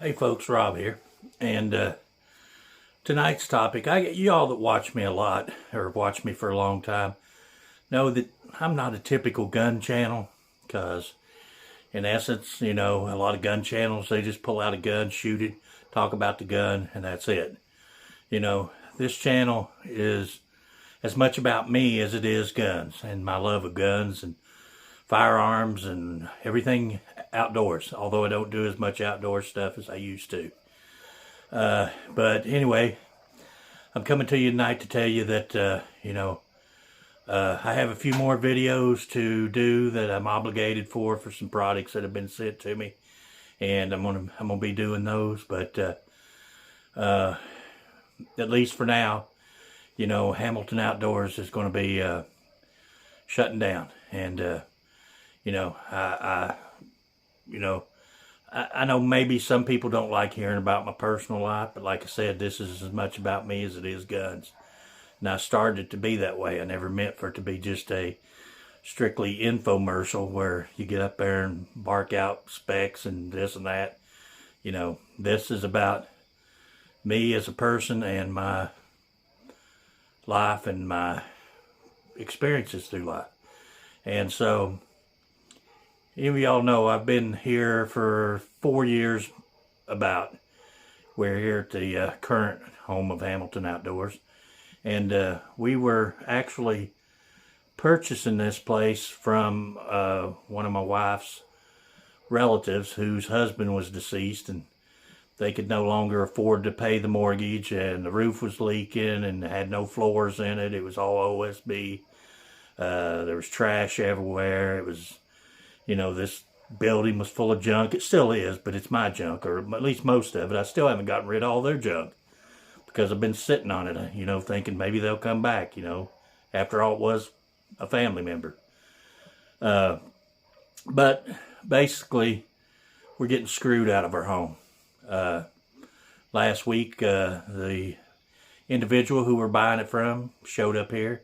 Hey folks, Rob here, and tonight's topic, you all that watch me a lot, or watch me for a long time, know that I'm not a typical gun channel, because in essence, a lot of gun channels, they just pull out a gun, shoot it, talk about the gun, and that's it. This channel is as much about me as it is guns, and my love of guns, and firearms, and everything outdoors, although I don't do as much outdoor stuff as I used to. But anyway, I'm coming to you tonight to tell you that, I have a few more videos to do that I'm obligated for some products that have been sent to me. And I'm gonna be doing those, but at least for now, Hamilton Outdoors is going to be shutting down. And, I know maybe some people don't like hearing about my personal life, but like I said, this is as much about me as it is guns. And I started it to be that way. I never meant for it to be just a strictly infomercial where you get up there and bark out specs and this and that. This is about me as a person and my life and my experiences through life. And so, any of y'all know I've been here for 4 years about. We're here at the current home of Hamilton Outdoors. And we were actually purchasing this place from one of my wife's relatives whose husband was deceased, and they could no longer afford to pay the mortgage, and the roof was leaking and had no floors in it. It was all OSB. There was trash everywhere. It was, this building was full of junk. It still is, but it's my junk, or at least most of it. I still haven't gotten rid of all their junk because I've been sitting on it, thinking maybe they'll come back, After all, it was a family member. But basically, we're getting screwed out of our home. Last week, the individual who we're buying it from showed up here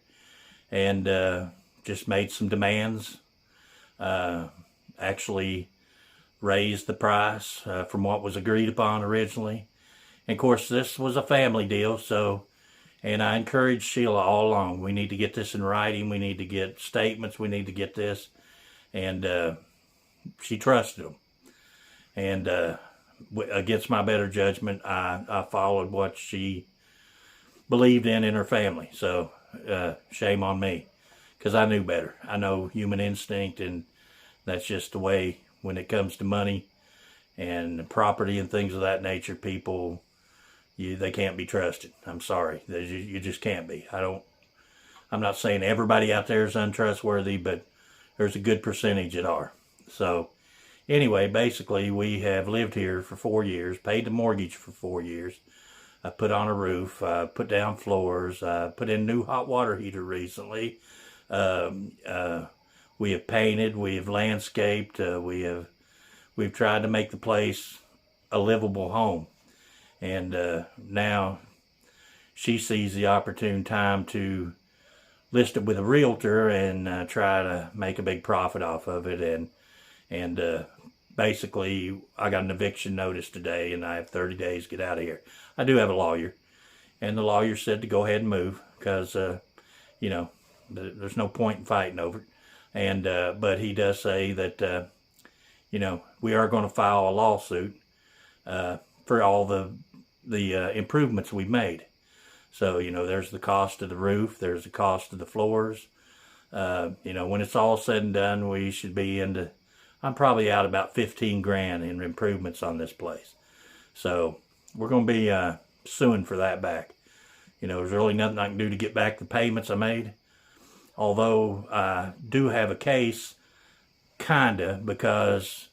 and just made some demands. Actually raised the price from what was agreed upon originally. And of course, this was a family deal, and I encouraged Sheila all along, we need to get this in writing, we need to get statements, we need to get this. And she trusted them. And against my better judgment, I followed what she believed in her family. So shame on me, because I knew better. I know human instinct, and that's just the way when it comes to money and property and things of that nature. People, they can't be trusted. I'm sorry, you just can't be. I'm not saying everybody out there is untrustworthy, but there's a good percentage that are. So anyway, basically, we have lived here for 4 years, paid the mortgage for 4 years. I put on a roof, put down floors, put in new hot water heater recently. We have painted, we have landscaped, we've tried to make the place a livable home. And now she sees the opportune time to list it with a realtor and try to make a big profit off of it. And basically, I got an eviction notice today, and I have 30 days to get out of here. I do have a lawyer, and the lawyer said to go ahead and move because, there's no point in fighting over it. And but he does say that, we are going to file a lawsuit for all the improvements we've made. So, there's the cost of the roof, there's the cost of the floors. When it's all said and done, we should be I'm probably out about 15 grand in improvements on this place. So we're going to be suing for that back. There's really nothing I can do to get back the payments I made. Although I do have a case, kinda, because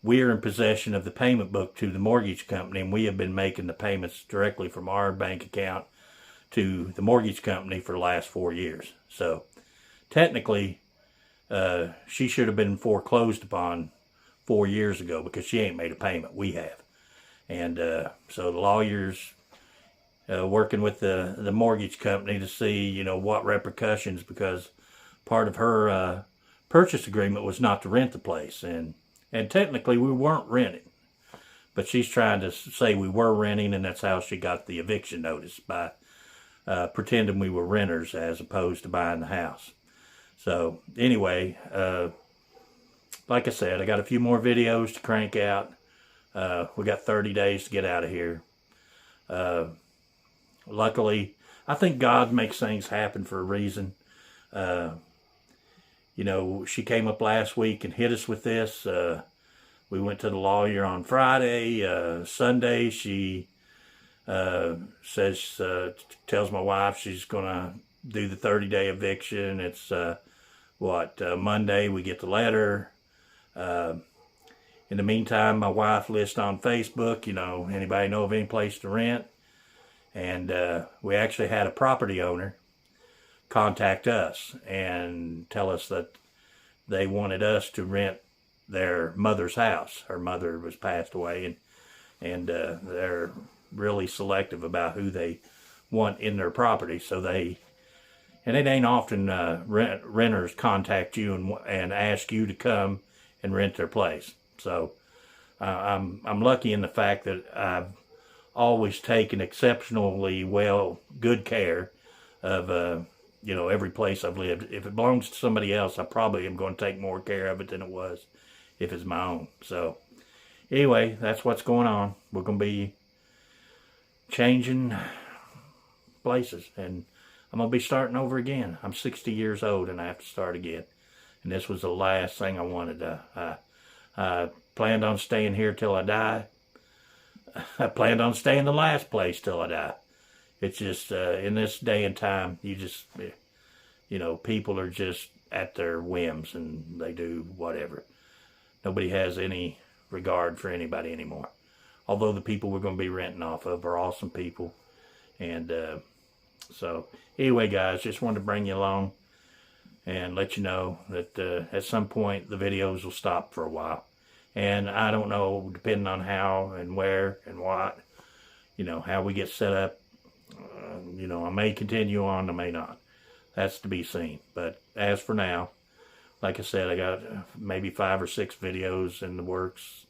we are in possession of the payment book to the mortgage company, and we have been making the payments directly from our bank account to the mortgage company for the last 4 years. So technically, she should have been foreclosed upon 4 years ago because she ain't made a payment. We have. And so the lawyers working with the mortgage company to see, what repercussions, because part of her purchase agreement was not to rent the place. And technically we weren't renting. But she's trying to say we were renting, and that's how she got the eviction notice, by pretending we were renters as opposed to buying the house. So anyway, like I said, I got a few more videos to crank out. We got 30 days to get out of here. Luckily, I think God makes things happen for a reason. You know, she came up last week and hit us with this. We went to the lawyer on Friday. Sunday, she tells my wife she's going to do the 30-day eviction. It's, Monday we get the letter. In the meantime, my wife lists on Facebook, you know, anybody know of any place to rent? And we actually had a property owner contact us and tell us that they wanted us to rent their mother's house. Her mother was passed away, and they're really selective about who they want in their property. So it ain't often renters contact you and ask you to come and rent their place. So I'm lucky in the fact that I've always taken exceptionally good care of you know, every place I've lived. If it belongs to somebody else, I probably am going to take more care of it than it was if it's my own. So anyway, that's what's going on. We're going to be changing places, and I'm going to be starting over again. I'm 60 years old and I have to start again. And this was the last thing I wanted. I planned on staying here till I die. I planned on staying the last place till I die. It's just, in this day and time, you know, people are just at their whims and they do whatever. Nobody has any regard for anybody anymore. Although the people we're going to be renting off of are awesome people. And so anyway, guys, just wanted to bring you along and let you know that at some point the videos will stop for a while. And I don't know, depending on how and where and what, you know, how we get set up. You know, I may continue on, I may not. That's to be seen. But as for now, like I said, I got maybe 5 or 6 videos in the works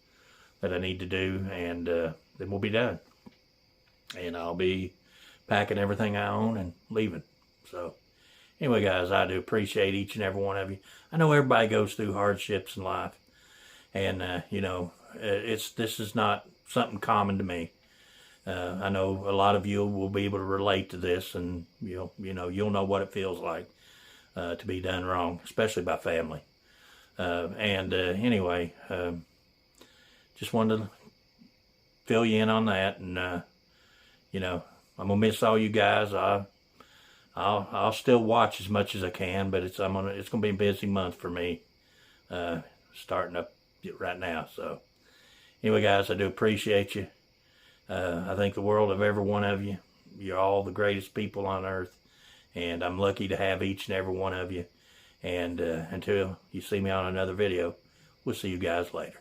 that I need to do, and then we'll be done. And I'll be packing everything I own and leaving. So anyway, guys, I do appreciate each and every one of you. I know everybody goes through hardships in life, and you know, this is not something common to me. I know a lot of you will be able to relate to this, and you'll know what it feels like to be done wrong, especially by family. Anyway, just wanted to fill you in on that, and you know, I'm gonna miss all you guys. I'll still watch as much as I can, but it's gonna be a busy month for me, starting up right now. So anyway, guys, I do appreciate you. I think the world of every one of you. You're all the greatest people on earth, and I'm lucky to have each and every one of you. And until you see me on another video, we'll see you guys later.